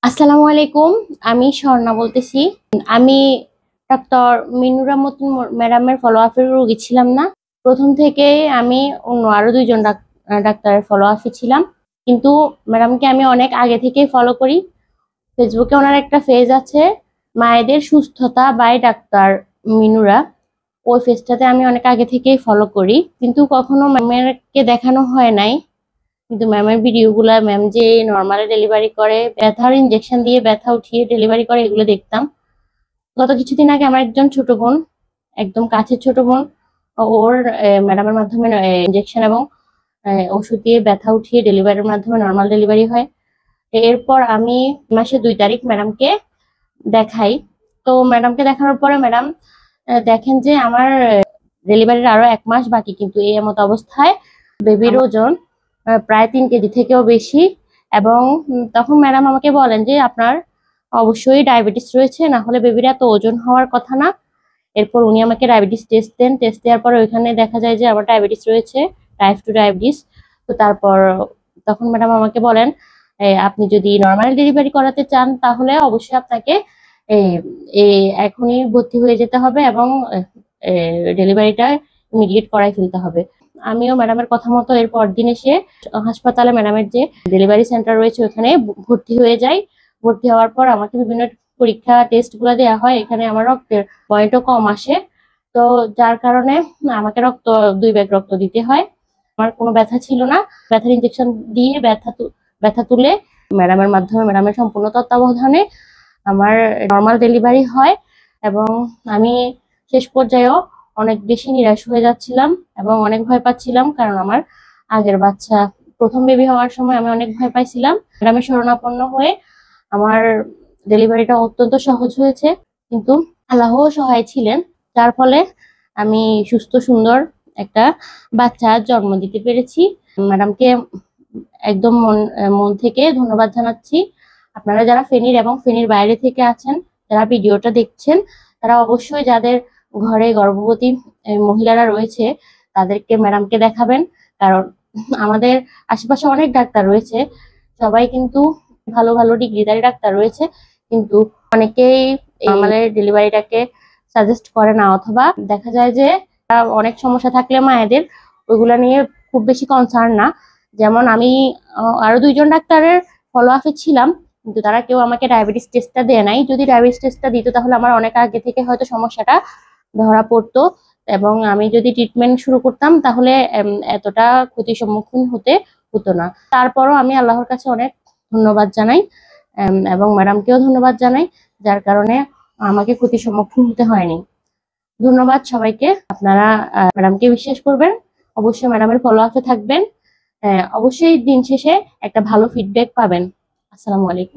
আসসালামু আলাইকুম। আমি স্বর্ণা বলতেছি। আমি ডক্টর মিনুরা মতিন ম্যাডামের ফলো আপের রোগী ছিলাম না। প্রথম থেকে আমি অন্য আরো দুইজন ডাক্তারের ফলো আপে ছিলাম, কিন্তু ম্যাডামকে আমি অনেক আগে থেকেই ফলো করি। ফেসবুকে ওনার একটা পেজ আছে, মায়েদের সুস্থতা বাই ডাক্তার মিনুরা। ওই পেজটাতে আমি অনেক আগে থেকেই ফলো করি, কিন্তু কখনো ম্যামেরকে দেখানো হয় নাই। কিন্তু ম্যামের ভিডিওগুলা, ম্যাম যে নর্মালি ডেলিভারি করে, ব্যথার ইনজেকশন দিয়ে ব্যথা উঠিয়ে ডেলিভারি করে, এগুলো দেখতাম। গত কিছুদিন আগে আমার একজন ছোট বোন, একদম কাছের ছোট বোন, ওর ম্যাডামের মাধ্যমে ইনজেকশন এবং ওষুধ দিয়ে ব্যথা উঠিয়ে ডেলিভারির মাধ্যমে নর্মাল ডেলিভারি হয়। এরপর আমি মাসে 2 তারিখ ম্যাডামকে দেখাই। তো ম্যাডামকে দেখানোর পরে ম্যাডাম দেখেন যে আমার ডেলিভারির আরো 1 মাস বাকি, কিন্তু এই মতো অবস্থায় বেবির ওজন প্রায় 3 কেজি থেকেও বেশি। এবং তখন ম্যাডাম আমাকে বলেন যে আপনার অবশ্যই ডায়াবেটিস রয়েছে, না হলে বেবির এত ওজন হওয়ার কথা না। এরপর উনি আমাকে ডায়াবেটিস টেস্ট দেন। টেস্ট দেওয়ার পর ওইখানে দেখা যায় যে আমার ডায়াবেটিস রয়েছে, টাইপ 2 ডায়াবেটিস। তো তারপর তখন ম্যাডাম আমাকে বলেন, আপনি যদি নর্মাল ডেলিভারি করাতে চান তাহলে অবশ্যই আপনাকে এখনই ভর্তি হয়ে যেতে হবে এবং ডেলিভারিটা ইমিডিয়েট করাই ফেলতে হবে। আমিও ম্যাডামের কথা মতো এর পরদিন এসে হাসপাতালে ম্যাডামের যে ডেলিভারি সেন্টার রয়েছে ওখানে ভর্তি হয়ে যাই। ভর্তি হওয়ার পর আমাকে বিভিন্ন পরীক্ষা টেস্ট গুলো দেওয়া হয়। এখানে আমার রক্তের পয়েন্টও কম আসে, তো যার কারণে আমাকে 2 ব্যাগ রক্ত দিতে হয়। আমার কোনো ব্যথা ছিল না। ব্যথার ইনজেকশন দিয়ে ব্যথা তুলে ম্যাডামের মাধ্যমে, ম্যাডামের সম্পূর্ণ তত্ত্বাবধানে আমার নর্মাল ডেলিভারি হয়। এবং আমি শেষ পর্যায়েও অনেক বেশি নিরাশ হয়ে যাচ্ছিলাম এবং অনেক ভয় পাচ্ছিলাম, কারণ আমার আগের বাচ্চা, প্রথম বেবি হওয়ার সময় আমি অনেক ভয় পাইছিলাম। ম্যাডামের শরণাপন্ন হয়ে আমার ডেলিভারিটা অত্যন্ত সহজ হয়েছে, কিন্তু আল্লাহও সহায় ছিলেন, যার ফলে আমি সুস্থ সুন্দর একটা বাচ্চা জন্ম দিতে পেরেছি। ম্যাডামকে একদম মন থেকে ধন্যবাদ জানাচ্ছি। আপনারা যারা ফেনীর এবং ফেনীর বাইরে থেকে আছেন, যারা ভিডিওটা দেখছেন, তারা অবশ্যই যাদের ঘরে গর্ভবতী মহিলারা রয়েছে তাদেরকে ম্যাডামকে দেখাবেন। কারণ আমাদের আশেপাশে অনেক ডাক্তার রয়েছে, সবাই কিন্তু ভালো ভালো ডিগ্রিধারী ডাক্তার রয়েছে, কিন্তু অনেকেই আমাদের ডেলিভারিটাকে সাজেস্ট করে না, অথবা দেখা যায় যে অনেক সমস্যা থাকলে মায়েদের ওইগুলা নিয়ে খুব বেশি কনসার্ন না। যেমন আমি আরো 2জন ডাক্তারের ফলো আপে ছিলাম, কিন্তু তারা কেউ আমাকে ডায়াবেটিস টেস্টটা দেয় নাই। যদি ডায়াবেটিস টেস্টটা দিত তাহলে আমার অনেক আগে থেকে হয়তো সমস্যাটা ধরা পড়তো, এবং আমি যদি ট্রিটমেন্ট শুরু করতাম তাহলে এতটা ক্ষতির সম্মুখীন হতে হতো না। তারপরও আমি আল্লাহর কাছে অনেক ধন্যবাদ জানাই এবং ম্যাডামকেও ধন্যবাদ জানাই, যার কারণে আমাকে ক্ষতির সম্মুখীন হতে হয়নি। ধন্যবাদ সবাইকে। আপনারা ম্যাডামকে বিশ্বাস করবেন, অবশ্যই ম্যাডামের ফলো আপে থাকবেন। অবশ্যই দিন শেষে একটা ভালো ফিডব্যাক পাবেন। আসসালামু আলাইকুম।